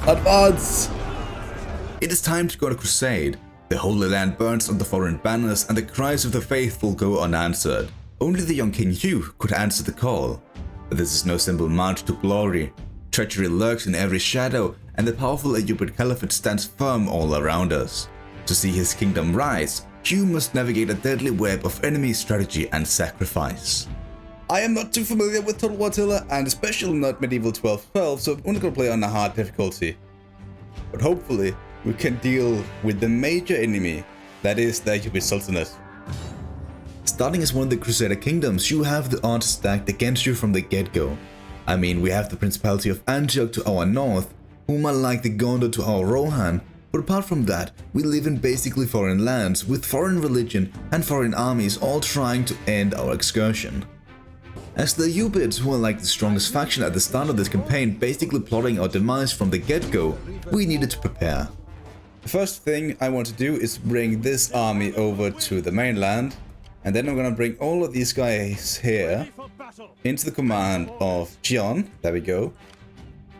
Advance! It is time to go to crusade. The Holy Land burns under foreign banners and the cries of the faithful go unanswered. Only the young King Hugh could answer the call. But this is no simple march to glory. Treachery lurks in every shadow and the powerful Ayyubid Caliphate stands firm all around us. To see his kingdom rise, Hugh must navigate a deadly web of enemy strategy and sacrifice. I am not too familiar with Total War Attila and especially not Medieval 1212, so I'm only going to play on a hard difficulty. But hopefully we can deal with the major enemy, that is the Ayyubid Sultanate. Starting as one of the Crusader kingdoms, you have the odds stacked against you from the get-go. I mean, we have the Principality of Antioch to our north, whom are like the Gondor to our Rohan, but apart from that, we live in basically foreign lands with foreign religion and foreign armies all trying to end our excursion. As the Ayyubids, who are like the strongest faction at the start of this campaign, basically plotting our demise from the get-go, we needed to prepare. The first thing I want to do is bring this army over to the mainland, and then I'm gonna bring all of these guys here into the command of Gian. There we go.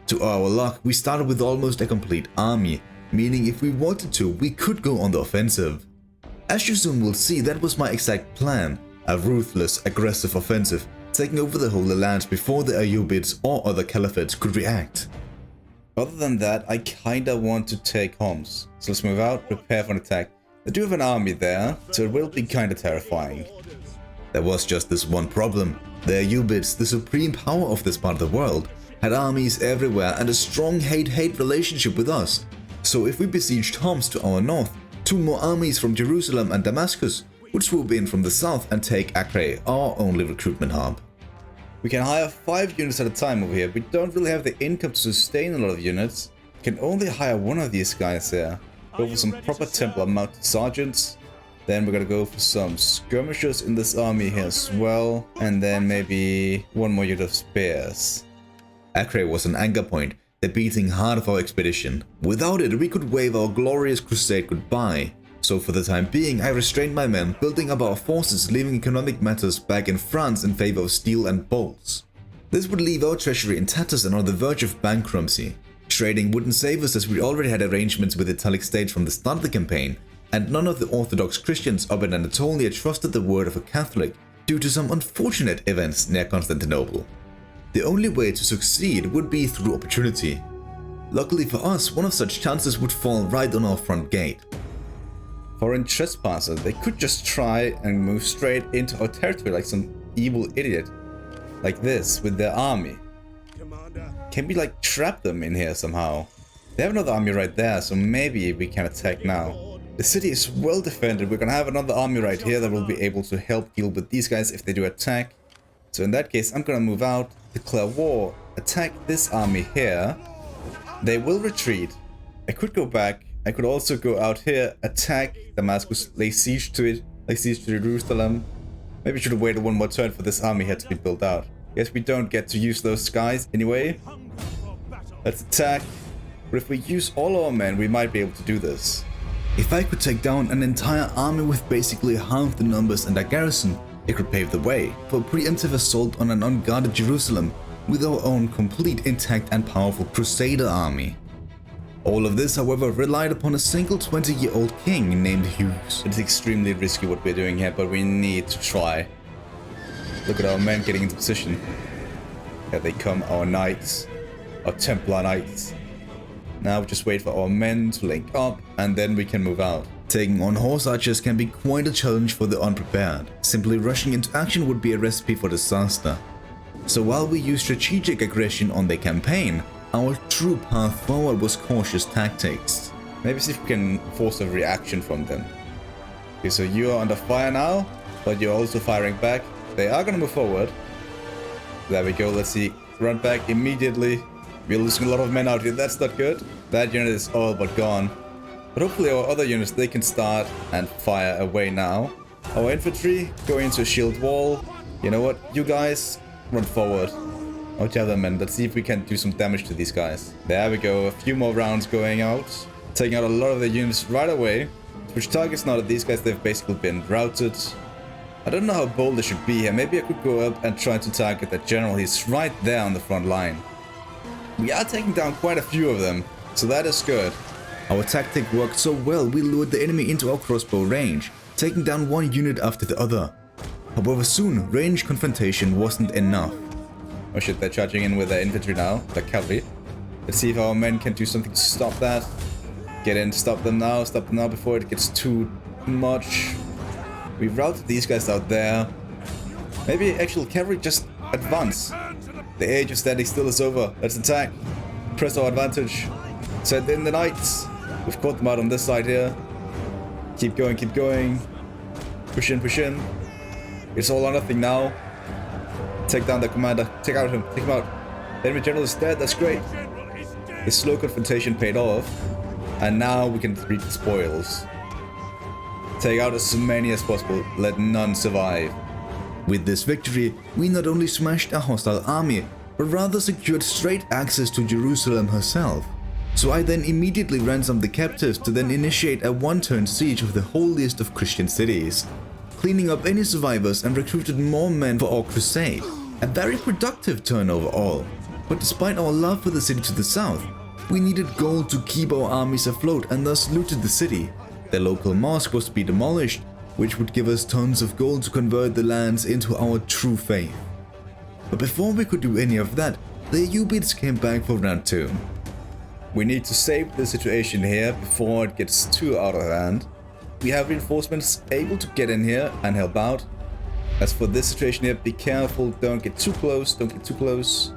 To our luck, we started with almost a complete army, meaning if we wanted to, we could go on the offensive. As you soon will see, that was my exact plan, a ruthless, aggressive offensive, taking over the Holy Land before the Ayyubids or other caliphates could react. Other than that, I kinda want to take Homs. So let's move out, prepare for an attack. I do have an army there, so it will be kinda terrifying. There was just this one problem. The Ayyubids, the supreme power of this part of the world, had armies everywhere and a strong hate-hate relationship with us. So if we besieged Homs to our north, two more armies from Jerusalem and Damascus would swoop in from the south and take Acre, our only recruitment hub. We can hire 5 units at a time over here. We don't really have the income to sustain a lot of units. We can only hire one of these guys here. Go for some proper Templar mounted sergeants. Then we're gonna go for some skirmishers in this army here as well. And then maybe one more unit of spears. Acre was an anchor point, the beating heart of our expedition. Without it, we could wave our glorious crusade goodbye. So for the time being, I restrained my men, building up our forces, leaving economic matters back in France in favor of steel and bolts. This would leave our treasury in tatters and on the verge of bankruptcy. Trading wouldn't save us as we already had arrangements with the Italic state from the start of the campaign, and none of the Orthodox Christians up in Anatolia trusted the word of a Catholic due to some unfortunate events near Constantinople. The only way to succeed would be through opportunity. Luckily for us, one of such chances would fall right on our front gate. Foreign trespassers, they could just try and move straight into our territory like some evil idiot. Like this, with their army. Can we like trap them in here somehow? They have another army right there, so maybe we can attack now. The city is well defended. We're gonna have another army right here that will be able to help deal with these guys if they do attack. So in that case, I'm gonna move out, declare war, attack this army here. They will retreat. I could go back. I could also go out here, attack Damascus, lay siege to it, lay siege to Jerusalem. Maybe I should have waited one more turn for this army here to be built out. Guess we don't get to use those guys anyway. Let's attack. But if we use all our men, we might be able to do this. If I could take down an entire army with basically half the numbers and a garrison, it could pave the way for a preemptive assault on an unguarded Jerusalem with our own complete, intact and powerful Crusader army. All of this, however, relied upon a single 20-year-old king named Hughes. It's extremely risky what we're doing here, but we need to try. Look at our men getting into position. Here they come, our knights, our Templar knights. Now we just wait for our men to link up, and then we can move out. Taking on horse archers can be quite a challenge for the unprepared. Simply rushing into action would be a recipe for disaster. So while we use strategic aggression on their campaign, our true path forward was cautious tactics. Maybe see if we can force a reaction from them. Okay, so you are under fire now, but you're also firing back. They are gonna move forward. There we go, let's see. Run back immediately. We're losing a lot of men out here, that's not good. That unit is all but gone. But hopefully our other units, they can start and fire away now. Our infantry go into a shield wall. You know what, you guys, run forward. Out the other men, let's see if we can do some damage to these guys. There we go, a few more rounds going out. Taking out a lot of the units right away. Which targets now that these guys, they've basically been routed. I don't know how bold I should be here. Maybe I could go up and try to target that general. He's right there on the front line. We are taking down quite a few of them. So that is good. Our tactic worked so well, we lured the enemy into our crossbow range, taking down one unit after the other. However, soon, range confrontation wasn't enough. Oh shit, they're charging in with their infantry now, their cavalry. Let's see if our men can do something to stop that. Get in, stop them now before it gets too much. We've routed these guys out there. Maybe actual cavalry just advance. The age of standing still is over. Let's attack. Press our advantage. Send in the knights. We've caught them out on this side here. Keep going, keep going. Push in, push in. It's all or nothing now. Take down the commander. Take him out. The enemy general is dead, that's great. The slow confrontation paid off. And now we can reap the spoils. Take out as many as possible, let none survive. With this victory, we not only smashed a hostile army, but rather secured straight access to Jerusalem herself. So I then immediately ransomed the captives to then initiate a one-turn siege of the holiest of Christian cities, cleaning up any survivors and recruited more men for our crusade. A very productive turn overall. But despite our love for the city to the south, we needed gold to keep our armies afloat and thus looted the city. The local mosque was to be demolished, which would give us tons of gold to convert the lands into our true faith. But before we could do any of that, the Ayyubids came back for round 2. We need to save the situation here before it gets too out of hand. We have reinforcements able to get in here and help out. As for this situation here, be careful, don't get too close,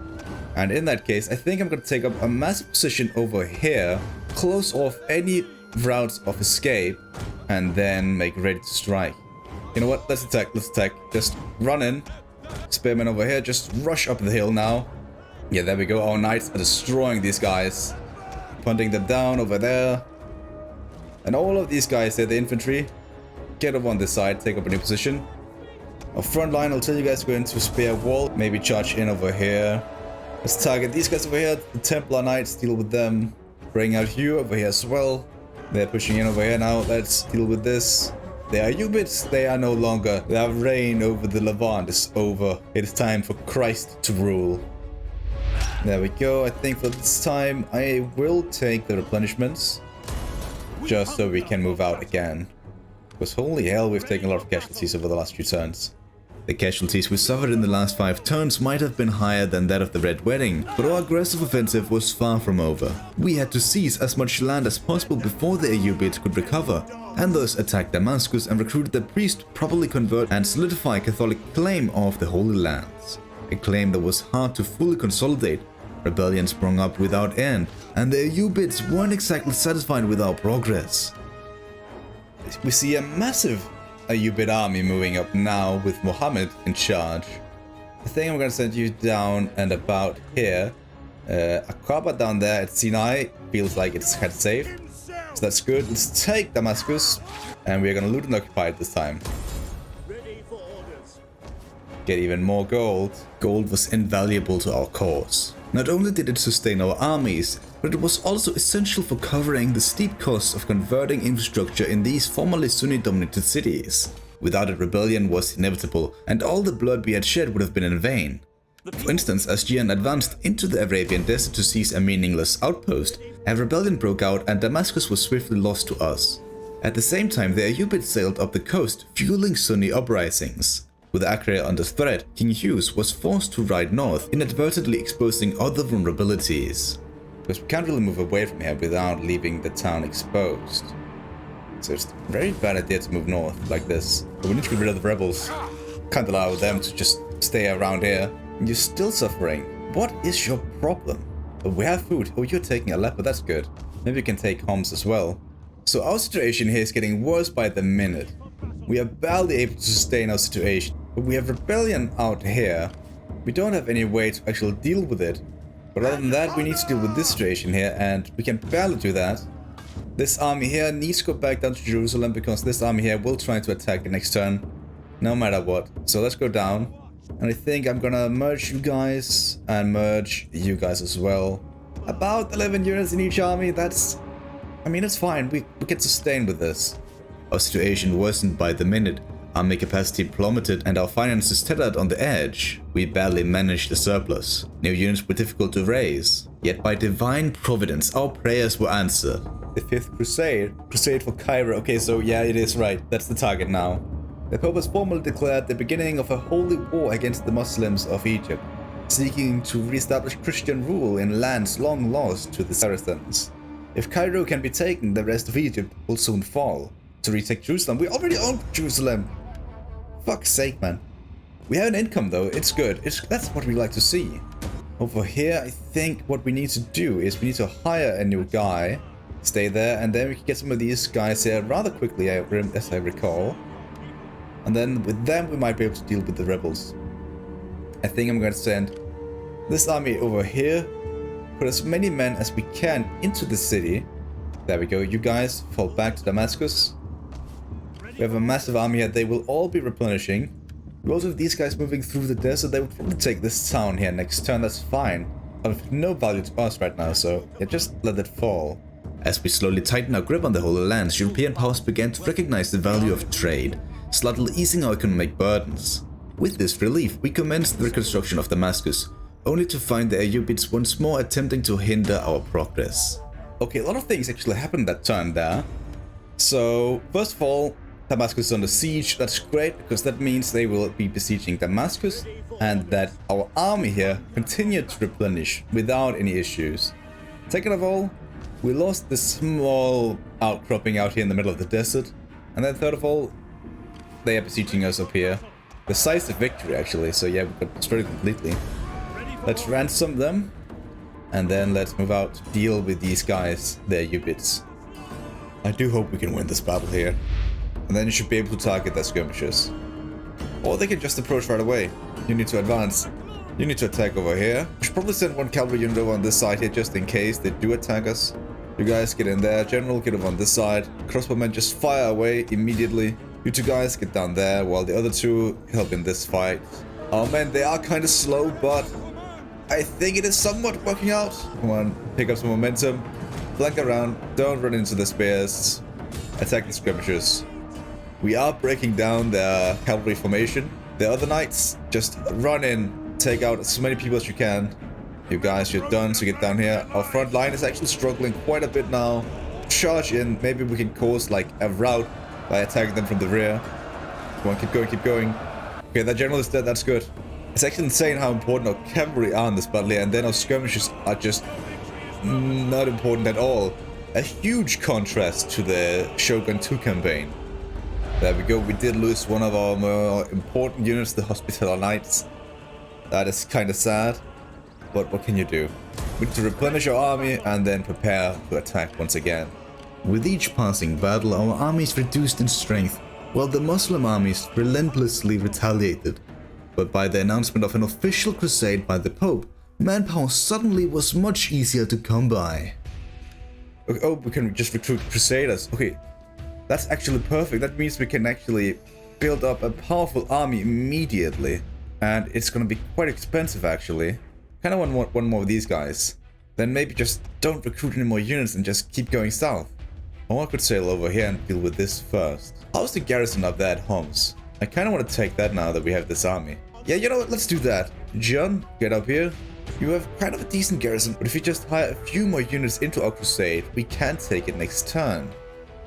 And in that case, I think I'm going to take up a massive position over here, close off any routes of escape, and then make ready to strike. You know what, let's attack. Just run in. Spearmen over here, just rush up the hill now. Yeah, there we go, our knights are destroying these guys. Punting them down over there. And all of these guys here, the infantry, get over on this side, take up a new position. Our front line, I'll tell you guys, go into spear wall, maybe charge in over here. Let's target these guys over here, the Templar Knights, deal with them. Bring out Hugh over here as well. They're pushing in over here now, let's deal with this. The Ayyubids, they are no longer. Their reign over the Levant is over. It is time for Christ to rule. There we go, I think for this time I will take the replenishments. Just so we can move out again. Because holy hell, we've taken a lot of casualties over the last few turns. The casualties we suffered in the last 5 turns might have been higher than that of the Red Wedding, but our aggressive offensive was far from over. We had to seize as much land as possible before the Ayyubids could recover, and thus attack Damascus and recruit the priest to properly convert and solidify Catholic claim of the Holy Lands. A claim that was hard to fully consolidate. Rebellion sprung up without end, and the Ayyubids weren't exactly satisfied with our progress. We see a massive Ayyubid army moving up now with Muhammad in charge. I think I'm gonna send you down and about here. Aqaba down there at Sinai feels like it's head safe, so that's good. Let's take Damascus, and we're gonna loot and occupy it this time. Get even more gold. Gold was invaluable to our cause. Not only did it sustain our armies, but it was also essential for covering the steep costs of converting infrastructure in these formerly Sunni-dominated cities. Without it, rebellion was inevitable, and all the blood we had shed would have been in vain. For instance, as Gian advanced into the Arabian desert to seize a meaningless outpost, a rebellion broke out and Damascus was swiftly lost to us. At the same time, the Ayyubids sailed up the coast, fueling Sunni uprisings. With Acre under threat, King Hughes was forced to ride north, inadvertently exposing other vulnerabilities. Because we can't really move away from here without leaving the town exposed. So it's a very bad idea to move north like this. But we need to get rid of the rebels. Can't allow them to just stay around here. You're still suffering. What is your problem? Oh, we have food. Oh, you're taking Aleppo, that's good. Maybe we can take Homs as well. So our situation here is getting worse by the minute. We are barely able to sustain our situation. But we have rebellion out here. We don't have any way to actually deal with it. But other than that, we need to deal with this situation here, and we can barely do that. This army here needs to go back down to Jerusalem because this army here will try to attack the next turn, no matter what. So let's go down. And I think I'm gonna merge you guys and merge you guys as well. About 11 units in each army, that's... I mean, it's fine. We can sustain with this. Our situation worsened by the minute. Army capacity plummeted and our finances tethered on the edge, we barely managed a surplus. New units were difficult to raise, yet by divine providence our prayers were answered. The 5th Crusade? Crusade for Cairo. Okay, so yeah, it is right. That's the target now. The Pope has formally declared the beginning of a holy war against the Muslims of Egypt, seeking to re-establish Christian rule in lands long lost to the Saracens. If Cairo can be taken, the rest of Egypt will soon fall. To retake Jerusalem, we already own Jerusalem! Fuck's sake, man. We have an income though, it's good. That's what we like to see. Over here, I think what we need to do is we need to hire a new guy, stay there, and then we can get some of these guys here rather quickly, as I recall. And then with them, we might be able to deal with the rebels. I think I'm going to send this army over here, put as many men as we can into the city. There we go, you guys fall back to Damascus. We have a massive army here, they will all be replenishing. We also have these guys moving through the desert, they will probably take this town here next turn, that's fine. Of no value to us right now, so yeah, just let it fall. As we slowly tighten our grip on the Holy Lands, European powers began to recognize the value of trade, slightly easing our economic burdens. With this relief, we commenced the reconstruction of Damascus, only to find the Ayyubids once more attempting to hinder our progress. Okay, a lot of things actually happened that turn there. So, first of all, Damascus is under siege. That's great, because that means they will be besieging Damascus, and that our army here continued to replenish without any issues. Second of all, we lost this small outcropping out here in the middle of the desert. And then third of all, they are besieging us up here. Decisive victory, actually, so yeah, we got destroyed completely. Let's ransom them, and then let's move out to deal with these guys, the Ayyubids. I do hope we can win this battle here. And then you should be able to target their skirmishers. Or they can just approach right away. You need to advance. You need to attack over here. We should probably send one cavalry unit over on this side here just in case they do attack us. You guys get in there. General, get over on this side. Crossbowmen just fire away immediately. You two guys get down there while the other two help in this fight. Oh man, they are kind of slow, but I think it is somewhat working out. Come on, pick up some momentum. Flank around. Don't run into the spears. Attack the skirmishers. We are breaking down their cavalry formation. The other knights, just run in. Take out as many people as you can. You guys, you're done, so get down here. Our front line is actually struggling quite a bit now. Charge in. Maybe we can cause like a rout by attacking them from the rear. Come on, keep going, keep going. Okay, that general is dead, that's good. It's actually insane how important our cavalry are in this battle here, and then our skirmishers are just not important at all. A huge contrast to the Shogun 2 campaign. There we go, we did lose one of our more important units, the Hospitaller Knights. That is kind of sad, but what can you do? We need to replenish our army and then prepare to attack once again. With each passing battle, our armies reduced in strength, while the Muslim armies relentlessly retaliated. But by the announcement of an official crusade by the Pope, manpower suddenly was much easier to come by. Oh, we can just recruit crusaders. Okay, that's actually perfect. That means we can actually build up a powerful army immediately. And it's gonna be quite expensive, actually. Kinda want one more of these guys. Then maybe just don't recruit any more units and just keep going south. Or I could sail over here and deal with this first. How's the garrison up there at Homs? I kinda want to take that now that we have this army. Yeah, you know what, let's do that. John, get up here. You have kind of a decent garrison, but if you just hire a few more units into our crusade, we can take it next turn.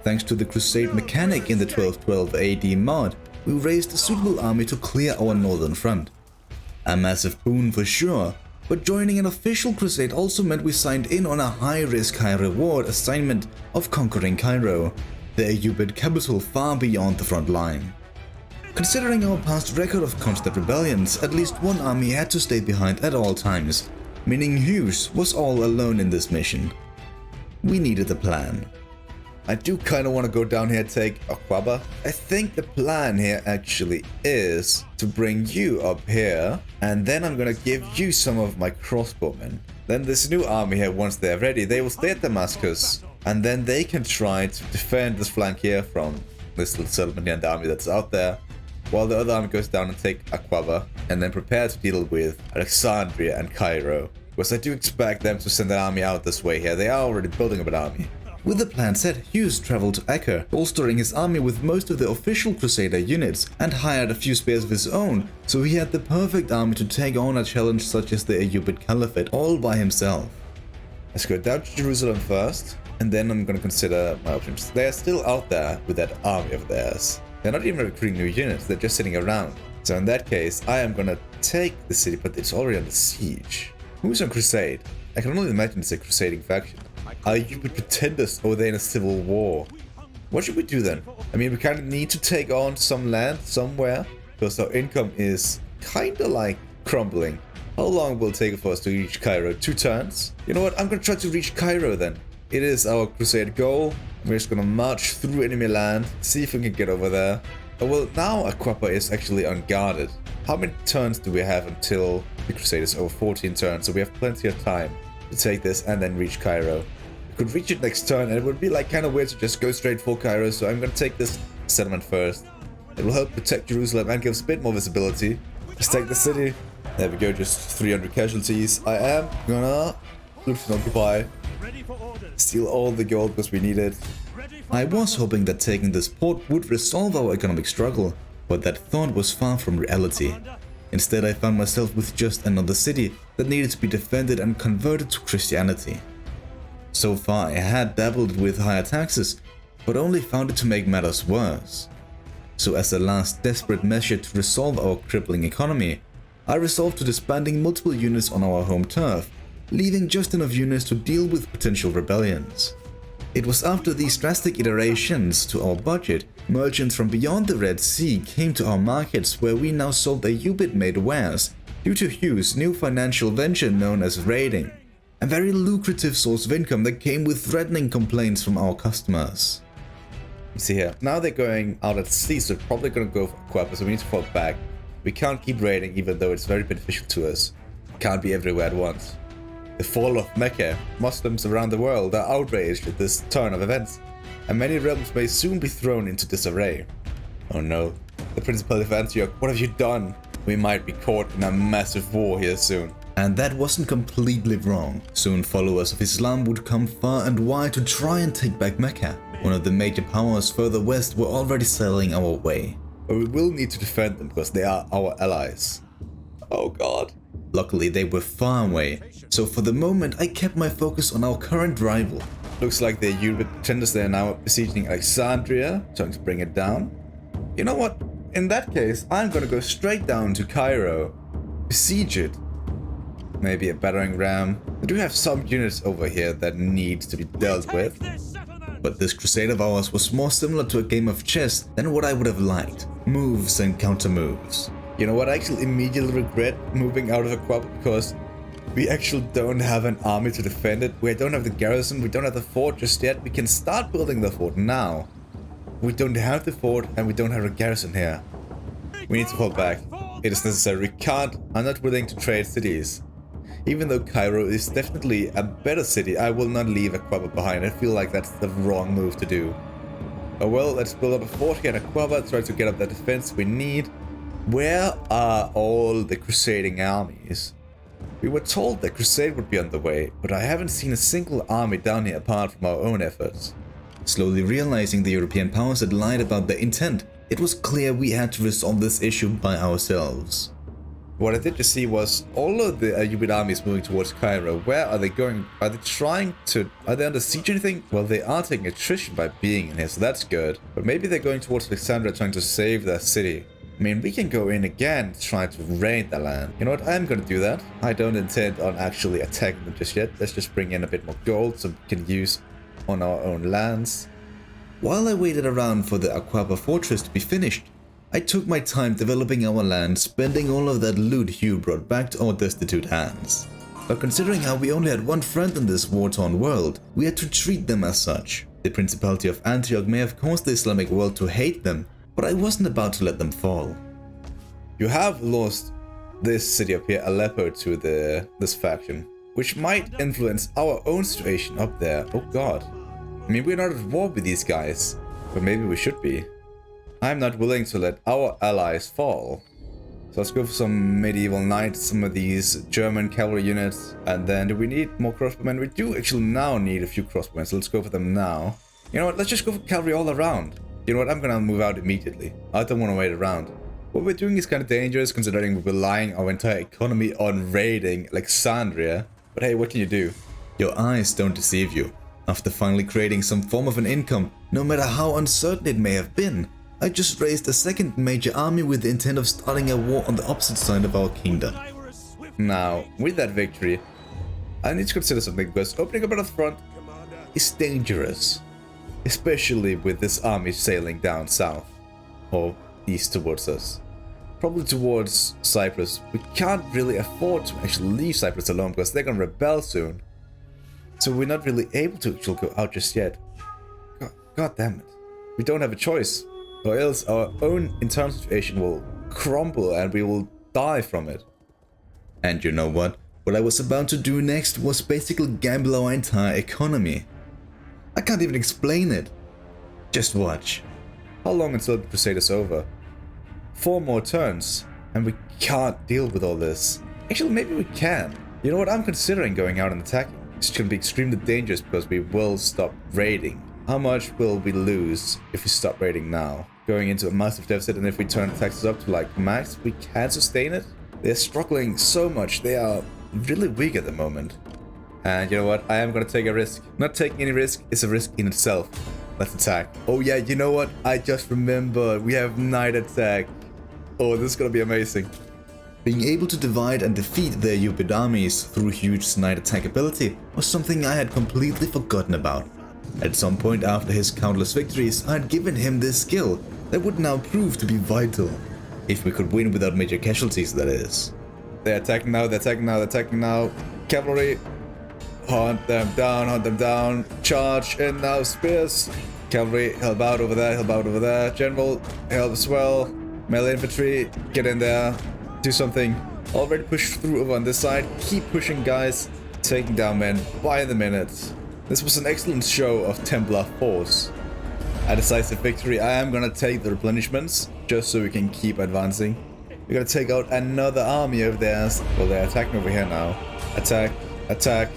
Thanks to the crusade mechanic in the 1212 AD mod, we raised a suitable army to clear our northern front. A massive boon for sure, but joining an official crusade also meant we signed in on a high-risk, high-reward assignment of conquering Cairo, the Ayyubid capital far beyond the front line. Considering our past record of constant rebellions, at least one army had to stay behind at all times, meaning Hughes was all alone in this mission. We needed a plan. I do kind of want to go down here and take Aqaba. I think the plan here actually is to bring you up here, and then I'm gonna give you some of my crossbowmen. Then this new army here, once they're ready, they will stay at Damascus, and then they can try to defend this flank here from this little settlement here and the army that's out there, while the other army goes down and take Aqaba, and then prepare to deal with Alexandria and Cairo. Because I do expect them to send an army out this way here. They are already building up an army. With the plan set, Hughes traveled to Acre, bolstering his army with most of the official Crusader units, and hired a few spares of his own, so he had the perfect army to take on a challenge such as the Ayyubid Caliphate all by himself. Let's go down to Jerusalem first, and then I'm gonna consider my options. They are still out there with that army of theirs. They're not even recruiting new units, they're just sitting around. So in that case, I am gonna take the city, but it's already under siege. Who's on Crusade? I can only imagine it's a crusading faction. Ayyubid pretenders, or they're in a civil war. What should we do then? I mean, we kind of need to take on some land somewhere, because our income is kind of like crumbling. How long will it take for us to reach Cairo? 2 turns? You know what? I'm gonna try to reach Cairo then. It is our crusade goal. We're just gonna march through enemy land, see if we can get over there. Oh, well, now Aquapa is actually unguarded. How many turns do we have until the crusade is over? 14 turns, so we have plenty of time to take this and then reach Cairo. We could reach it next turn, and it would be like kind of weird to just go straight for Cairo, so I'm gonna take this settlement first. It will help protect Jerusalem and give us a bit more visibility. Let's take the city. There we go, just 300 casualties. I am gonna loot and occupy. Steal all the gold because we need it. I was hoping that taking this port would resolve our economic struggle, but that thought was far from reality. Instead, I found myself with just another city that needed to be defended and converted to Christianity. So far, I had dabbled with higher taxes, but only found it to make matters worse. So as a last desperate measure to resolve our crippling economy, I resolved to disbanding multiple units on our home turf, leaving just enough units to deal with potential rebellions. It was after these drastic iterations to our budget, merchants from beyond the Red Sea came to our markets where we now sold Ayyubid-made wares due to Hughes' new financial venture known as raiding, a very lucrative source of income that came with threatening complaints from our customers. You see here, now they're going out at sea, so they're probably going to go for Aquapa, so we need to fall back. We can't keep raiding even though it's very beneficial to us. Can't be everywhere at once. The fall of Mecca. Muslims around the world are outraged at this turn of events, and many realms may soon be thrown into disarray. Oh no, the Principality of Antioch, what have you done? We might be caught in a massive war here soon. And that wasn't completely wrong. Soon followers of Islam would come far and wide to try and take back Mecca. One of the major powers further west were already sailing our way. But we will need to defend them because they are our allies. Oh god. Luckily they were far away, so for the moment I kept my focus on our current rival. Looks like the Ayyubid pretenders, they are now besieging Alexandria, trying to bring it down. You know what? In that case, I'm gonna go straight down to Cairo, besiege it. Maybe a battering ram. I do have some units over here that need to be dealt with. But this crusade of ours was more similar to a game of chess than what I would have liked. Moves and counter moves. You know what, I actually immediately regret moving out of Aquapa because we actually don't have an army to defend it. We don't have the garrison, we don't have the fort just yet. We can start building the fort now. We don't have the fort and we don't have a garrison here. We need to fall back. It is necessary. We can't. I'm not willing to trade cities. Even though Cairo is definitely a better city, I will not leave Aquapa behind. I feel like that's the wrong move to do. Oh well, let's build up a fort here in Aquapa, try to get up the defense we need. Where are all the crusading armies? We were told that crusade would be on the way, but I haven't seen a single army down here apart from our own efforts. Slowly realizing the European powers had lied about their intent, it was clear we had to resolve this issue by ourselves. What I did to see was all of the Ayyubid armies moving towards Cairo. Where are they going? Are they under siege or anything? Well, they are taking attrition by being in here, so that's good. But maybe they're going towards Alexandria trying to save their city. I mean, we can go in again to try to raid the land. You know what? I'm gonna do that. I don't intend on actually attacking them just yet. Let's just bring in a bit more gold so we can use on our own lands. While I waited around for the Aquapa fortress to be finished, I took my time developing our land, spending all of that loot Hugh brought back to our destitute hands. But considering how we only had one friend in this war-torn world, we had to treat them as such. The Principality of Antioch may have caused the Islamic world to hate them, but I wasn't about to let them fall. You have lost this city up here, Aleppo, to this faction, which might influence our own situation up there. Oh god. I mean, we're not at war with these guys, but maybe we should be. I'm not willing to let our allies fall. So let's go for some medieval knights, some of these German cavalry units. And then do we need more crossbowmen? We do actually now need a few crossbowmen, so let's go for them now. You know what, let's just go for cavalry all around. You know what, I'm gonna move out immediately. I don't want to wait around. What we're doing is kind of dangerous considering we're relying our entire economy on raiding Alexandria. But hey, what can you do? Your eyes don't deceive you. After finally creating some form of an income, no matter how uncertain it may have been, I just raised a second major army with the intent of starting a war on the opposite side of our kingdom. Now, with that victory, I need to consider something because opening up at the front is dangerous. Especially with this army sailing down south, or east towards us. Probably towards Cyprus. We can't really afford to actually leave Cyprus alone because they're gonna rebel soon. So we're not really able to actually go out just yet. God damn it. We don't have a choice. Or else our own internal situation will crumble and we will die from it. And you know what? What I was about to do next was basically gamble our entire economy. I can't even explain it. Just watch. How long until the crusade is over? 4 more turns. And we can't deal with all this. Actually, maybe we can. You know what? I'm considering going out and attacking. It's going to be extremely dangerous because we will stop raiding. How much will we lose if we stop raiding now? Going into a massive deficit, and if we turn the taxes up to like max, we can sustain it. They're struggling so much. They are really weak at the moment. And you know what? I am going to take a risk. Not taking any risk is a risk in itself. Let's attack. Oh yeah, you know what? I just remembered. We have night attack. Oh, this is going to be amazing. Being able to divide and defeat the Ayyubid armies through huge night attack ability was something I had completely forgotten about. At some point after his countless victories, I had given him this skill that would now prove to be vital. If we could win without major casualties, that is. They're attacking now, they're attacking now, they're attacking now. Cavalry. Hunt them down, charge in now, spears. Cavalry, help out over there, help out over there. General, help as well. Melee infantry, get in there, do something. Already pushed through over on this side, keep pushing guys. Taking down men by the minute. This was an excellent show of Templar force. A decisive victory. I am gonna take the replenishments, just so we can keep advancing. We're gonna take out another army of theirs. Well, they're attacking over here now. Attack, attack.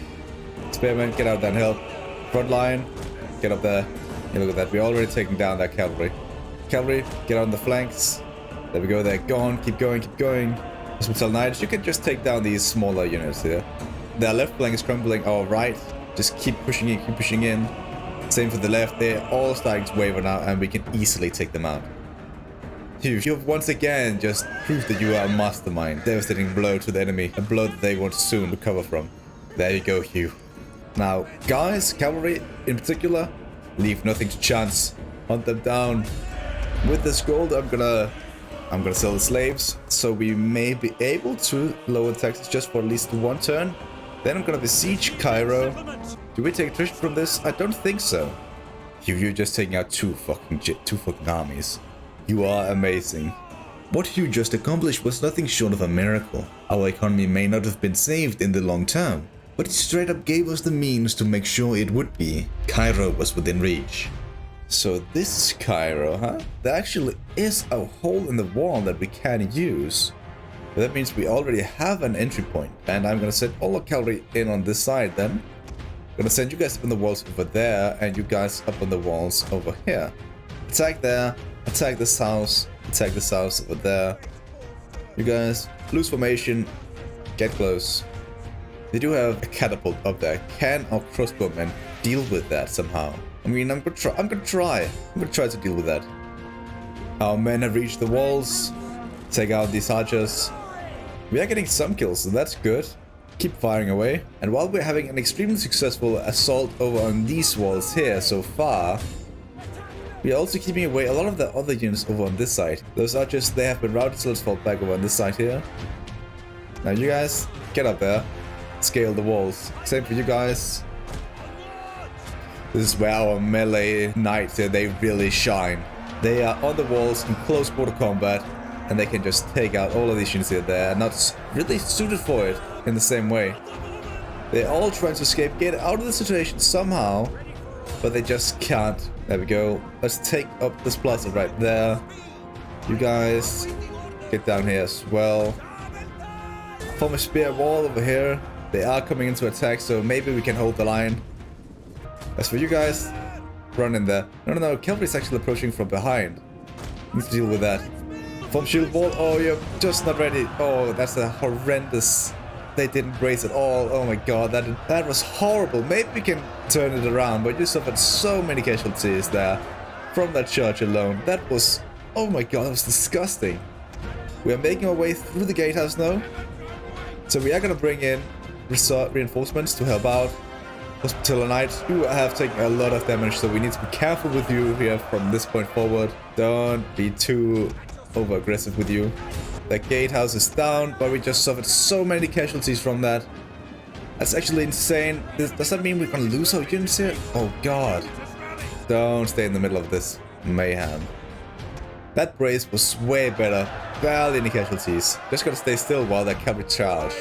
Spearmen, get out there and help. Front line, get up there. Yeah, look at that, we're already taking down that cavalry. Cavalry, get on the flanks. There we go, they're gone, keep going, keep going. Hospital Knights, you can just take down these smaller units here. Their left flank is crumbling, our right. Just keep pushing in, keep pushing in. Same for the left, they're all starting to waver now and we can easily take them out. You have once again just proved that you are a mastermind. Devastating blow to the enemy, a blow that they won't soon recover from. There you go, Hugh. Now, guys, cavalry in particular, leave nothing to chance. Hunt them down. With this gold, I'm gonna sell the slaves, so we may be able to lower taxes just for at least 1 turn. Then I'm gonna besiege Cairo. Do we take attrition from this? I don't think so. You're just taking out two fucking armies. You are amazing. What you just accomplished was nothing short of a miracle. Our economy may not have been saved in the long term, but it straight up gave us the means to make sure it would be. Cairo was within reach. So this is Cairo, huh? There actually is a hole in the wall that we can use. But that means we already have an entry point. And I'm gonna send all our cavalry in on this side then. I'm gonna send you guys up on the walls over there and you guys up on the walls over here. Attack there, attack this house over there. You guys, loose formation, get close. They do have a catapult up there. Can our crossbowmen deal with that somehow? I mean, I'm gonna try to deal with that. Our men have reached the walls. Take out these archers. We are getting some kills, so that's good. Keep firing away. And while we're having an extremely successful assault over on these walls here so far, we are also keeping away a lot of the other units over on this side. Those archers, they have been routed, so let's fall back over on this side here. Now you guys, get up there. Scale the walls. Same for you guys. This is where our melee knights here, they really shine. They are on the walls in close border combat, and they can just take out all of these units here. They're not really suited for it in the same way. They're all trying to escape, get out of the situation somehow, but they just can't. There we go. Let's take up this plaza right there. You guys, get down here as well. Form a spear wall over here. They are coming into attack, so maybe we can hold the line. As for you guys, run in there. No, cavalry's actually approaching from behind. Need to deal with that. Form shield wall. Oh, you're just not ready. Oh, that's a horrendous. They didn't brace at all. Oh my god, that was horrible. Maybe we can turn it around, but you suffered so many casualties there from that charge alone. That was, oh my god, that was disgusting. We are making our way through the gatehouse now. So we are gonna bring in reinforcements to help out. Attila Knights, you have taken a lot of damage, so we need to be careful with you here from this point forward. Don't be too over aggressive with you. The gatehouse is down, but we just suffered so many casualties from that. That's actually insane. Does that mean we're gonna lose our units here? Oh god. Don't stay in the middle of this mayhem. That brace was way better. Barely any casualties. Just gotta stay still while that cavalry charge.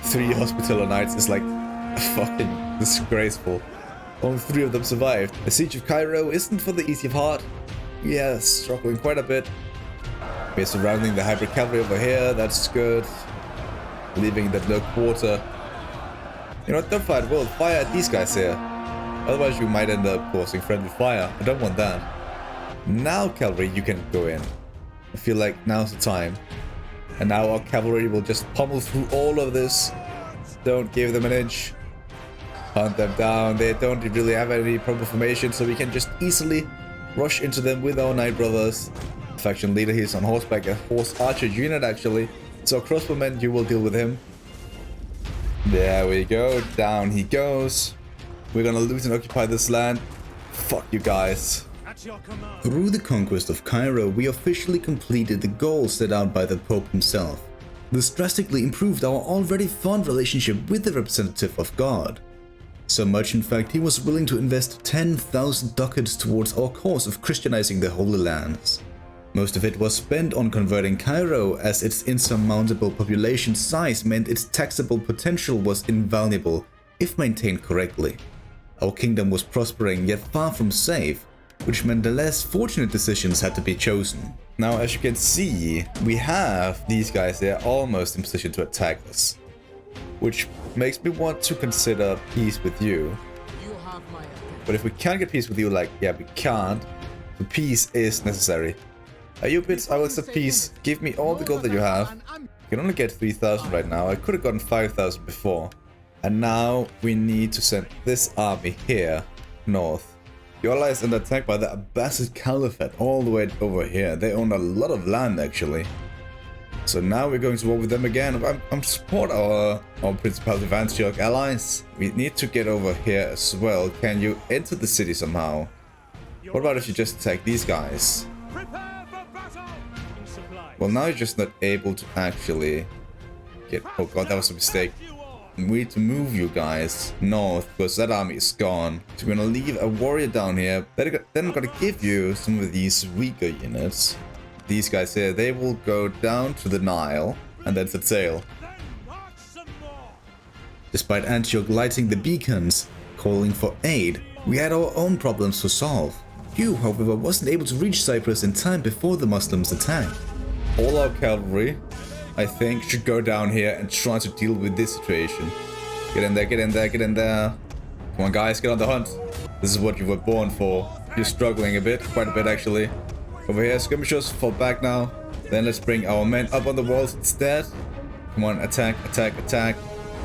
3 Hospitaller Knights is like fucking disgraceful. Only 3 of them survived. The siege of Cairo isn't for the easy of heart. Yeah, struggling quite a bit. We're surrounding the hybrid cavalry over here. That's good. Leaving that low quarter. You know what? Don't fight. We'll fire at these guys here. Otherwise, you might end up causing friendly fire. I don't want that. Now, cavalry, you can go in. I feel like now's the time. And now our cavalry will just pummel through all of this. Don't give them an inch. Hunt them down. They don't really have any proper formation, so we can just easily rush into them with our knight brothers. Faction leader, he's on horseback, a horse archer unit actually. So crossbowman, you will deal with him. There we go. Down he goes. We're gonna loot and occupy this land. Fuck you guys. Through the conquest of Cairo, we officially completed the goal set out by the Pope himself. This drastically improved our already fond relationship with the representative of God. So much in fact, he was willing to invest 10,000 ducats towards our cause of Christianizing the Holy Lands. Most of it was spent on converting Cairo, as its insurmountable population size meant its taxable potential was invaluable if maintained correctly. Our kingdom was prospering yet far from safe, which meant the less fortunate decisions had to be chosen. Now, as you can see, we have these guys there almost in position to attack us, which makes me want to consider peace with you. But if we can't get peace with you, like, yeah, we can't, the peace is necessary. Ayyubids, I will accept peace. Give me all the gold that you have. You can only get 3,000 right now. I could have gotten 5,000 before. And now we need to send this army here, north. Your ally is under attack by the Aggressive Caliphate all the way over here. They own a lot of land actually. So now we're going to war with them again. I'm to support our Principality of Antioch allies. We need to get over here as well. Can you enter the city somehow? What about if you just attack these guys? Well, now you're just not able to actually get... Oh god, that was a mistake. We need to move you guys north because that army is gone. So we're gonna leave a warrior down here. Then I'm gonna give you some of these weaker units. These guys here, they will go down to the Nile and then set sail. Despite Antioch lighting the beacons, calling for aid, we had our own problems to solve. You, however, wasn't able to reach Cyprus in time before the Muslims attacked. All our cavalry, I think, should go down here and try to deal with this situation. Get in there, get in there, get in there. Come on guys, get on the hunt. This is what you were born for. You're struggling a bit, quite a bit actually. Over here, skirmishers, fall back now. Then let's bring our men up on the walls instead. Come on, attack, attack, attack.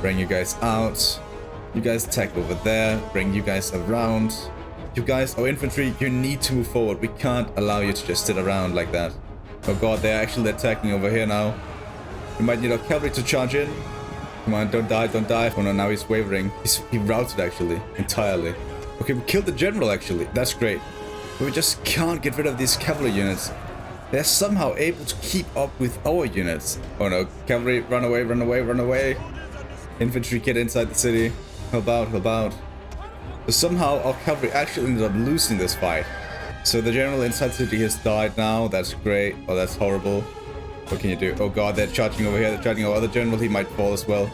Bring you guys out. You guys attack over there. Bring you guys around. You guys, our infantry, you need to move forward. We can't allow you to just sit around like that. Oh god, they're actually attacking over here now. We might need our cavalry to charge in. Come on, don't die, don't die. Oh no, now he's wavering. He routed actually, entirely. Okay, we killed the general actually. That's great. But we just can't get rid of these cavalry units. They're somehow able to keep up with our units. Oh no, cavalry, run away, run away, run away. Infantry, get inside the city. Help out, help out. So somehow our cavalry actually ended up losing this fight. So the general inside the city has died now. That's great. Oh, that's horrible. What can you do? Oh god, they're charging over here. They're charging our other general. He might fall as well.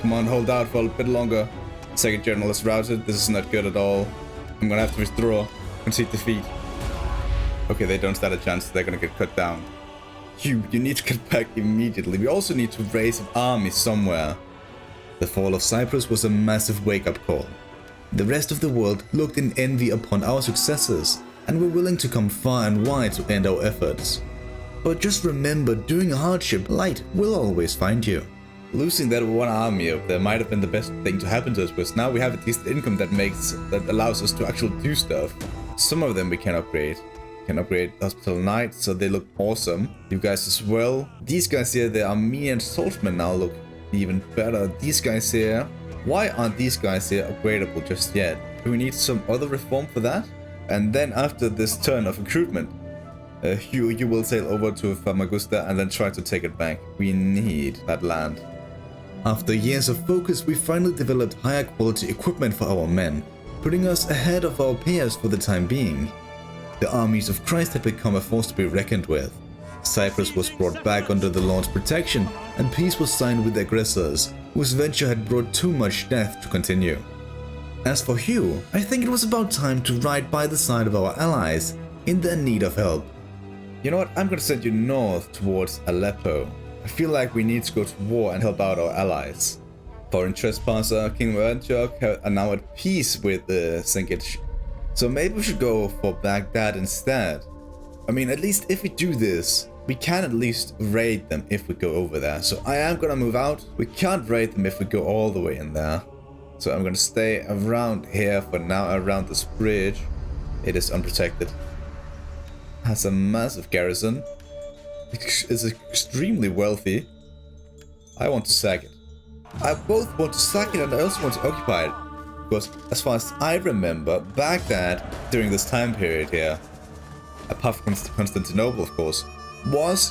Come on, hold out for a bit longer. Second general is routed. This is not good at all. I'm gonna have to withdraw. Concede defeat. Okay, they don't stand a chance. They're gonna get cut down. You need to get back immediately. We also need to raise an army somewhere. The fall of Cyprus was a massive wake-up call. The rest of the world looked in envy upon our successes and were willing to come far and wide to end our efforts. But just remember, during hardship, light will always find you. Losing that one army up there might have been the best thing to happen to us, because now we have a decent income that allows us to actually do stuff. Some of them we can upgrade. We can upgrade Hospital Knights, so they look awesome. You guys as well. These guys here, the Armenian swordsmen, now look even better. These guys here, why aren't these guys here upgradable just yet? Do we need some other reform for that? And then after this turn of recruitment, you will sail over to Famagusta and then try to take it back. We need that land. After years of focus, we finally developed higher quality equipment for our men, putting us ahead of our peers for the time being. The armies of Christ had become a force to be reckoned with. Cyprus was brought back under the Lord's protection, and peace was signed with the aggressors, whose venture had brought too much death to continue. As for Hugh, I think it was about time to ride by the side of our allies in their need of help. You know what, I'm gonna send you north towards Aleppo. I feel like we need to go to war and help out our allies. Foreign trespasser, King of Antioch are now at peace with the Sinkic. So maybe we should go for Baghdad instead. I mean, at least if we do this, we can at least raid them if we go over there. So I am gonna move out. We can't raid them if we go all the way in there. So I'm gonna stay around here for now, around this bridge. It is unprotected. Has a massive garrison. Is extremely wealthy. I want to sack it. I both want to sack it and I also want to occupy it. Because as far as I remember, Baghdad during this time period here, apart from Constantinople of course, was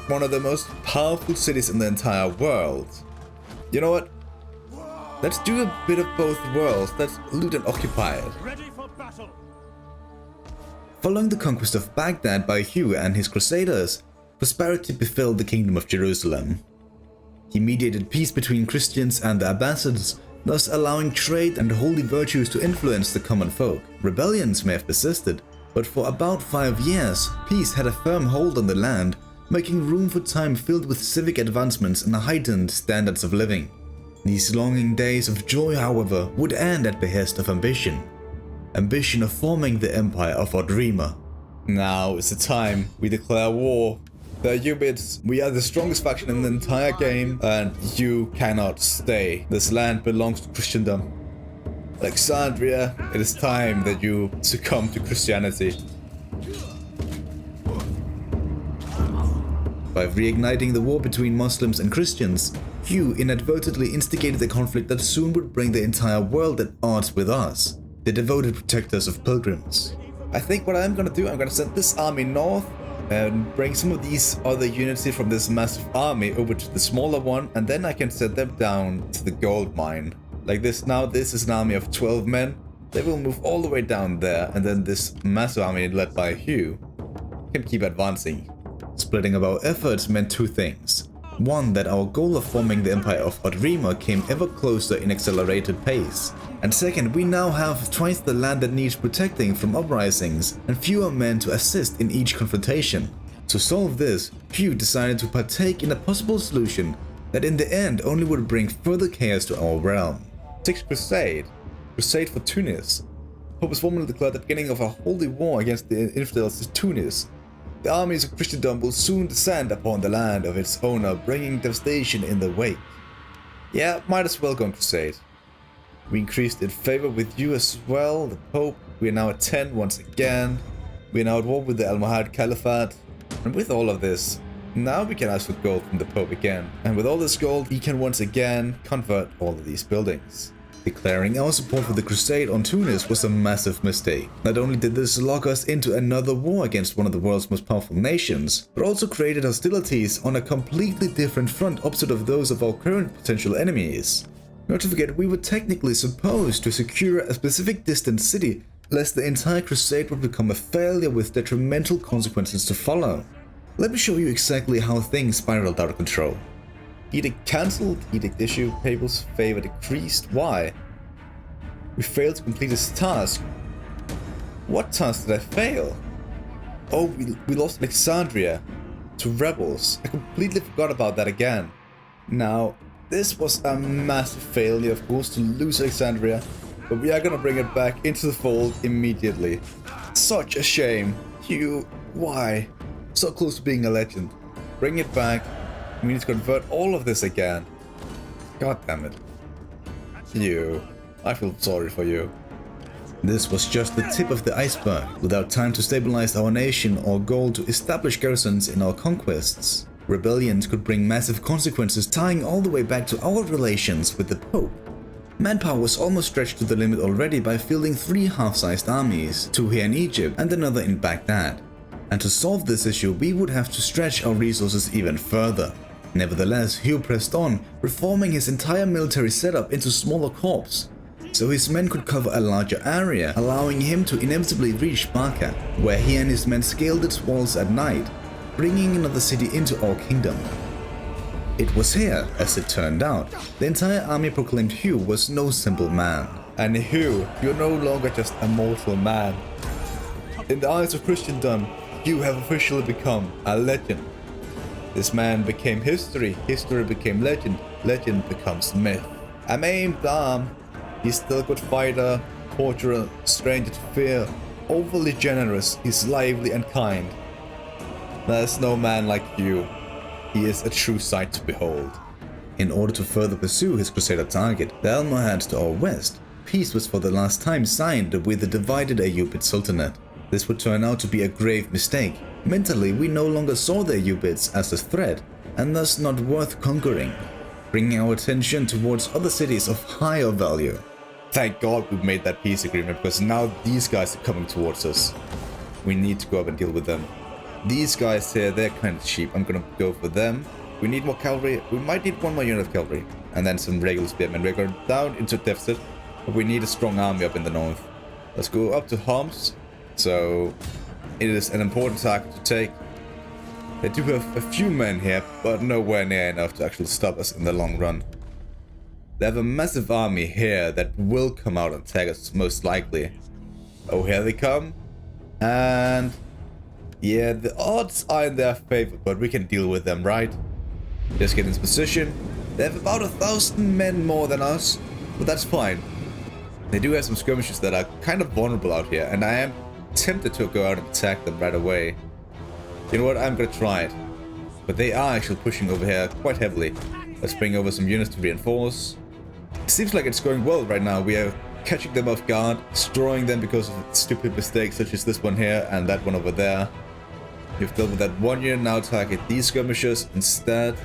one of the most powerful cities in the entire world. You know what? Let's do a bit of both worlds. Let's loot and occupy it. Ready for battle. Following the conquest of Baghdad by Hugh and his crusaders, prosperity befell the kingdom of Jerusalem. He mediated peace between Christians and the Abbasids, thus allowing trade and holy virtues to influence the common folk. Rebellions may have persisted, but for about 5 years, peace had a firm hold on the land, making room for time filled with civic advancements and heightened standards of living. These longing days of joy, however, would end at behest of ambition. Ambition of forming the Empire of OUTREMER. Now is the time we declare war. The Ayyubids, we are the strongest faction in the entire game, and you cannot stay. This land belongs to Christendom. Alexandria, it is time that you succumb to Christianity. By reigniting the war between Muslims and Christians, Hugh inadvertently instigated a conflict that soon would bring the entire world at odds with us, the devoted protectors of pilgrims. I think what I'm gonna do, I'm gonna send this army north and bring some of these other units from this massive army over to the smaller one, and then I can send them down to the gold mine. Like this now, this is an army of 12 men. They will move all the way down there, and then this massive army led by Hugh can keep advancing. Splitting of our efforts meant two things. One, that our goal of forming the Empire of OUTREMER came ever closer in accelerated pace. And second, we now have twice the land that needs protecting from uprisings and fewer men to assist in each confrontation. To solve this, Hugh decided to partake in a possible solution that in the end only would bring further chaos to our realm. 6th Crusade. Crusade for Tunis. Pope was formally declared the beginning of a holy war against the infidels of Tunis. The armies of Christendom will soon descend upon the land of its owner, bringing devastation in their wake. Yeah, might as well go on crusade. We increased in favor with you as well, the Pope. We are now at 10 once again. We are now at war with the Islamic Caliphate. And with all of this, now we can ask for gold from the Pope again. And with all this gold, he can once again convert all of these buildings. Declaring our support for the crusade on Tunis was a massive mistake. Not only did this lock us into another war against one of the world's most powerful nations, but also created hostilities on a completely different front opposite of those of our current potential enemies. Not to forget, we were technically supposed to secure a specific distant city, lest the entire crusade would become a failure with detrimental consequences to follow. Let me show you exactly how things spiraled out of control. Edict cancelled, edict issued, papal's favor decreased. Why? We failed to complete this task. What task did I fail? Oh, we lost Alexandria. to rebels. I completely forgot about that again. Now, this was a massive failure, of course, to lose Alexandria, but we are gonna bring it back into the fold immediately. Such a shame. Why? So close to being a legend. Bring it back. We need to convert all of this again. God damn it. I feel sorry for you. This was just the tip of the iceberg. Without time to stabilize our nation or goal to establish garrisons in our conquests, rebellions could bring massive consequences, tying all the way back to our relations with the Pope. Manpower was almost stretched to the limit already by fielding 3 half-sized armies, 2 here in Egypt and another in Baghdad. And to solve this issue, we would have to stretch our resources even further. Nevertheless, Hugh pressed on, reforming his entire military setup into smaller corps, so his men could cover a larger area, allowing him to inevitably reach Barca, where he and his men scaled its walls at night, bringing another city into our kingdom. It was here, as it turned out, the entire army proclaimed Hugh was no simple man. And Hugh, you're no longer just a mortal man. In the eyes of Christendom, you have officially become a legend. This man became history, history became legend, legend becomes myth. A maimed arm. He's still a good fighter, torturer, stranger to fear, overly generous, he's lively and kind. There's no man like you. He is a true sight to behold. In order to further pursue his Crusader target, the Almohad to our west, peace was for the last time signed with the divided Ayyubid Sultanate. This would turn out to be a grave mistake. Mentally, we no longer saw the Ayyubids as a threat, and thus not worth conquering, bringing our attention towards other cities of higher value. Thank God we made that peace agreement, because now these guys are coming towards us. We need to go up and deal with them. These guys here, they're kind of cheap. I'm gonna go for them. We need more cavalry. We might need 1 more unit of cavalry. And then some regular spearmen. We're going down into deficit, but we need a strong army up in the north. Let's go up to Homs. So, it is an important target to take. They do have a few men here, but nowhere near enough to actually stop us in the long run. They have a massive army here that will come out and attack us, most likely. Oh, here they come. And yeah, the odds are in their favor, but we can deal with them, right? Just get into position. They have about 1,000 men more than us, but that's fine. They do have some skirmishes that are kind of vulnerable out here, and I am tempted to go out and attack them right away. You know what? I'm gonna try it. But they are actually pushing over here quite heavily. Let's bring over some units to reinforce. It seems like it's going well right now. We are catching them off guard, destroying them because of stupid mistakes such as this one here and that one over there. You've dealt with that one unit, now target these skirmishers instead.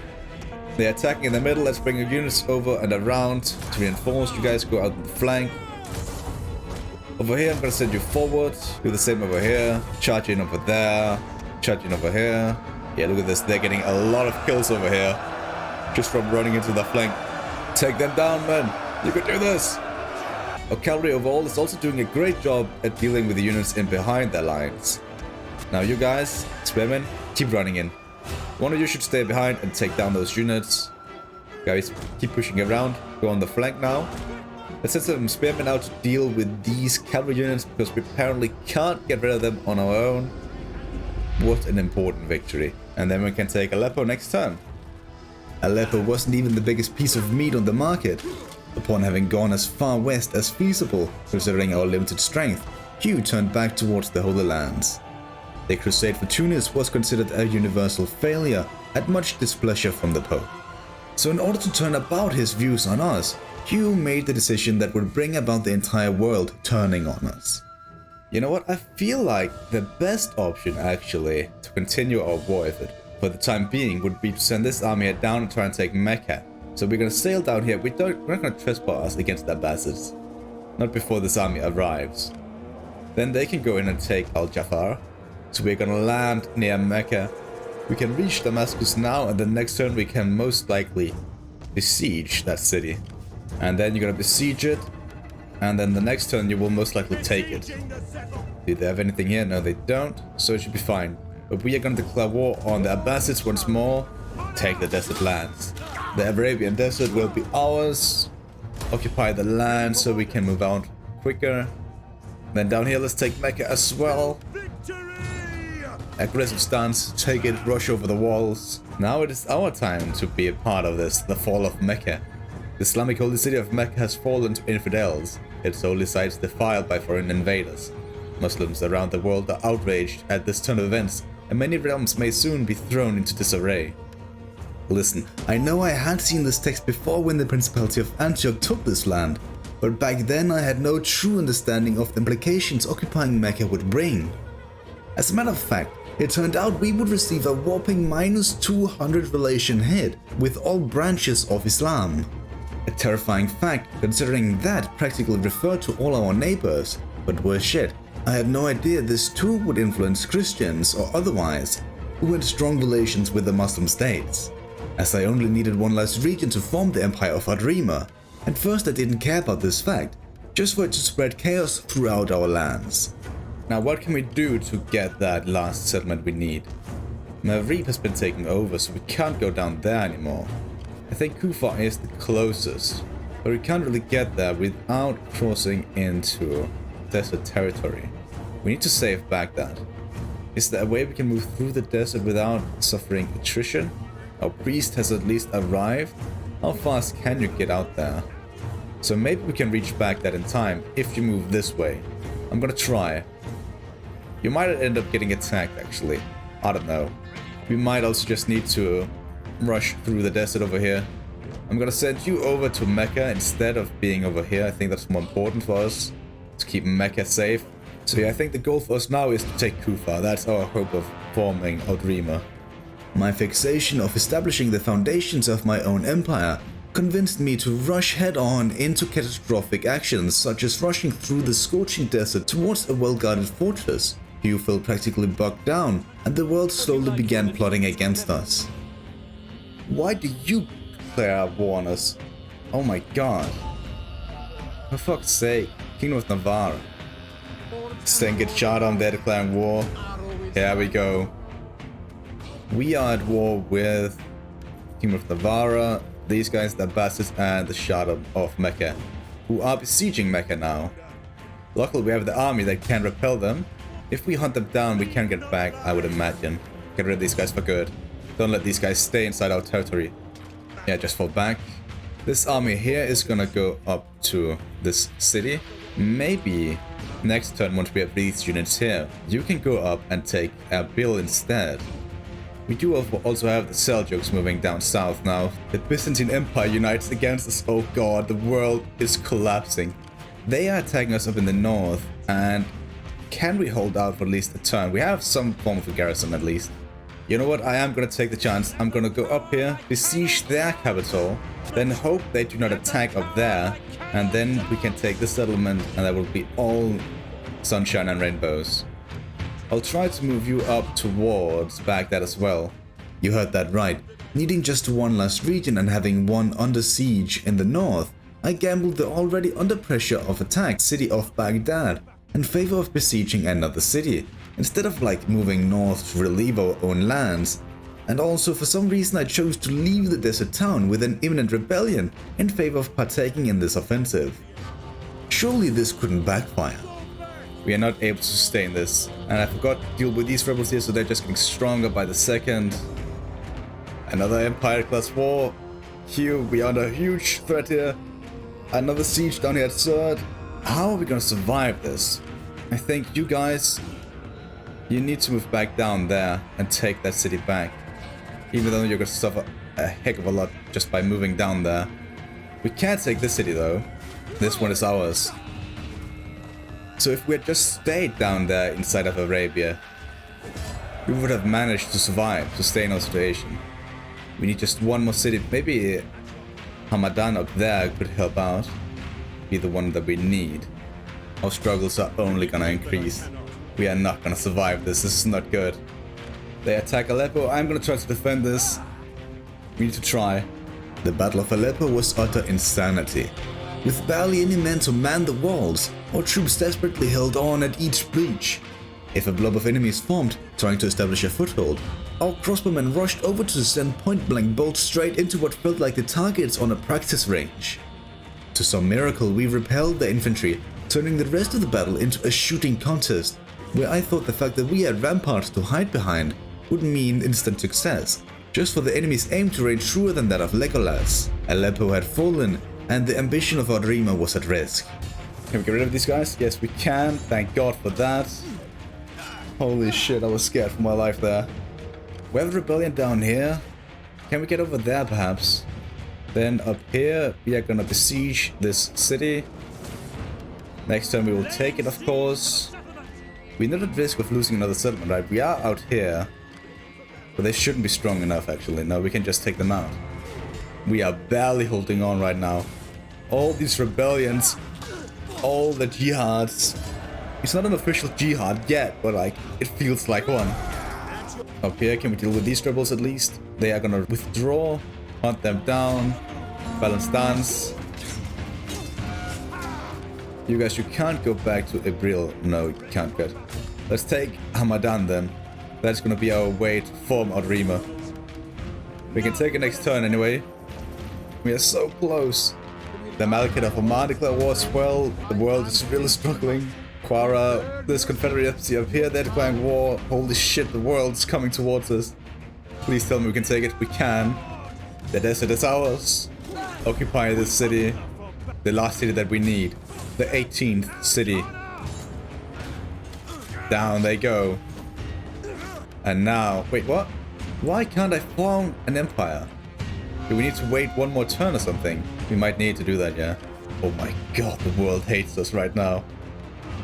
They're attacking in the middle. Let's bring your units over and around to reinforce. You guys go out on the flank. Over here, I'm gonna send you forward. Do the same over here. Charge in over there. Charge in over here. Yeah, look at this. They're getting a lot of kills over here just from running into the flank. Take them down, man. You can do this. Our cavalry overall is also doing a great job at dealing with the units in behind their lines. Now you guys, spearmen, keep running in. One of you should stay behind and take down those units. Guys, keep pushing around. Go on the flank now. Let's send some spearmen out to deal with these cavalry units because we apparently can't get rid of them on our own. What an important victory. And then we can take Aleppo next turn. Aleppo wasn't even the biggest piece of meat on the market. Upon having gone as far west as feasible, considering our limited strength, Hugh turned back towards the Holy Lands. The crusade for Tunis was considered a universal failure, at much displeasure from the Pope. So in order to turn about his views on us, Hugh made the decision that would bring about the entire world turning on us. You know what, I feel like the best option actually to continue our war effort for the time being would be to send this army down and try and take Mecca. So we're gonna sail down here. We're not gonna trespass against the Abbasids. Not before this army arrives. Then they can go in and take Al-Jafar. So we're gonna land near Mecca. We can reach Damascus now, and the next turn we can most likely besiege that city. And then you're gonna besiege it. And then the next turn you will most likely take it. Do they have anything here? No, they don't. So it should be fine. But we are gonna declare war on the Abbasids once more. Take the desert lands. The Arabian desert will be ours. Occupy the land so we can move out quicker. Then down here, let's take Mecca as well. Aggressive stance, take it, rush over the walls. Now it is our time to be a part of this, the fall of Mecca. The Islamic holy city of Mecca has fallen to infidels, its holy sites defiled by foreign invaders. Muslims around the world are outraged at this turn of events, and many realms may soon be thrown into disarray. Listen, I know I had seen this text before when the Principality of Antioch took this land, but back then I had no true understanding of the implications occupying Mecca would bring. As a matter of fact, it turned out we would receive a whopping -200 relation hit with all branches of Islam. A terrifying fact, considering that practically referred to all our neighbors, but worse shit, I had no idea this too would influence Christians or otherwise, who had strong relations with the Muslim states, as I only needed one last region to form the Empire of OUTREMER. At first I didn't care about this fact, just for it to spread chaos throughout our lands. Now what can we do to get that last settlement we need? Marib has been taken over, so we can't go down there anymore. I think Kufa is the closest, but we can't really get there without crossing into desert territory. We need to save Baghdad. Is there a way we can move through the desert without suffering attrition? Our priest has at least arrived. How fast can you get out there? So maybe we can reach Baghdad in time if you move this way. I'm gonna try. You might end up getting attacked actually. I don't know. We might also just need to rush through the desert over here. I'm gonna send you over to Mecca instead of being over here. I think that's more important for us, to keep Mecca safe. So yeah, I think the goal for us now is to take Kufa. That's our hope of forming OUTREMER. My fixation of establishing the foundations of my own empire convinced me to rush head-on into catastrophic actions such as rushing through the scorching desert towards a well-guarded fortress. Hewfell practically bogged down, and the world slowly began plotting against us. Why do you declare war on us? Oh my god. For fuck's sake, Kingdom of Navarre. Sengit Shardam, they're declaring war. Here we go. We are at war with Kingdom of Navarre, these guys, the Abbasids, and the Shardam of Mecca, who are besieging Mecca now. Luckily we have the army that can repel them. If we hunt them down, we can get back, I would imagine. Get rid of these guys for good. Don't let these guys stay inside our territory. Yeah, just fall back. This army here is gonna go up to this city. Maybe next turn, once we have these units here, you can go up and take Erbil instead. We do also have the Seljuks moving down south now. The Byzantine Empire unites against us. Oh god, the world is collapsing. They are attacking us up in the north, and can we hold out for at least a turn? We have some form of a garrison at least. You know what, I am gonna take the chance. I'm gonna go up here, besiege their capital, then hope they do not attack up there, and then we can take the settlement, and that will be all sunshine and rainbows. I'll try to move you up towards Baghdad as well. You heard that right. Needing just one last region and having one under siege in the north, I gambled the already under pressure of attack city of Baghdad in favor of besieging another city, instead of moving north to relieve our own lands. And also for some reason I chose to leave the desert town with an imminent rebellion in favor of partaking in this offensive. Surely this couldn't backfire. We are not able to sustain this, and I forgot to deal with these rebels here, so they're just getting stronger by the second. Another Empire class war. Here we are under a huge threat here. Another siege down here at third. How are we gonna survive this? I think you guys, you need to move back down there and take that city back. Even though you're gonna suffer a heck of a lot just by moving down there. We can't take this city though. This one is ours. So if we had just stayed down there inside of Arabia, we would have managed to survive, to stay in our situation. We need just one more city. Maybe Hamadan up there could help out. Be the one that we need. Our struggles are only gonna increase. We are not gonna survive this. This is not good. They attack Aleppo. I'm gonna try to defend this. We need to try. The Battle of Aleppo was utter insanity. With barely any men to man the walls, our troops desperately held on at each breach. If a blob of enemies formed, trying to establish a foothold, our crossbowmen rushed over to send point-blank bolts straight into what felt like the targets on a practice range. To some miracle, we repelled the infantry, turning the rest of the battle into a shooting contest. where I thought the fact that we had ramparts to hide behind would mean instant success, just for the enemy's aim to range truer than that of Legolas. Aleppo had fallen, and the ambition of OUTREMER was at risk. Can we get rid of these guys? Yes, we can. Thank God for that. Holy shit, I was scared for my life there. We have a rebellion down here. Can we get over there, perhaps? Then up here, we are gonna besiege this city. Next turn we will take it, of course. We're not at risk of losing another settlement, right? We are out here. But they shouldn't be strong enough, actually. No, we can just take them out. We are barely holding on right now. All these rebellions, all the jihads. It's not an official jihad yet, but like, it feels like one. Up here, can we deal with these rebels at least? They are gonna withdraw, hunt them down, balance stance. You guys, you can't go back to Ibril. No, you can't get. Let's take Hamadan then. That's gonna be our way to form OUTREMER. We can take it next turn anyway. We are so close. The Malekith of Oman declare war as well. The world is really struggling. Quara, this confederacy up here, they're declaring war. Holy shit, the world's coming towards us. Please tell me we can take it. We can. The desert is ours. Occupy this city. The last city that we need. The 18th city. Down they go. And now, wait, what? Why can't I form an empire? Do we need to wait one more turn or something? We might need to do that, yeah? Oh my god, the world hates us right now.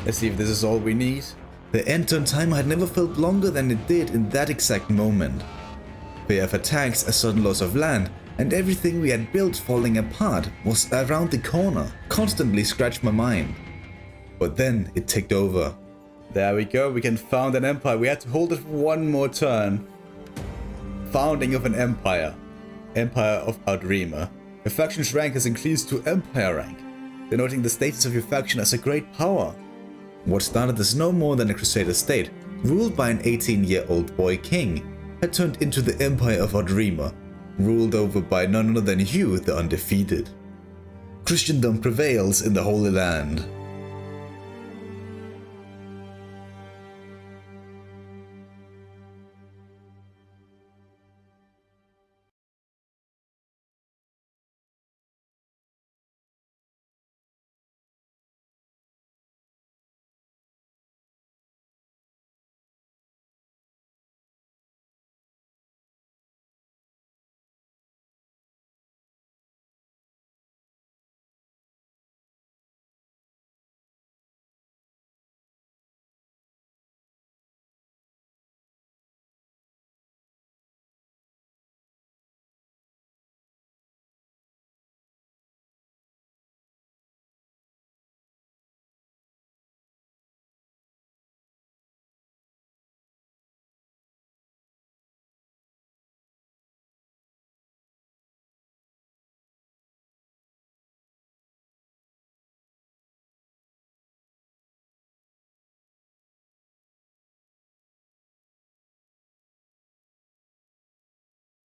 Let's see if this is all we need. The end turn timer had never felt longer than it did in that exact moment. Fear of attacks, a sudden loss of land, and everything we had built falling apart was around the corner, constantly scratched my mind. But then it ticked over. There we go, we can found an empire. We had to hold it for one more turn. Founding of an empire. Empire of OUTREMER. Your faction's rank has increased to Empire rank, denoting the status of your faction as a great power. What started as no more than a Crusader state, ruled by an 18-year-old boy king, had turned into the Empire of OUTREMER, ruled over by none other than you, the undefeated. Christendom prevails in the Holy Land.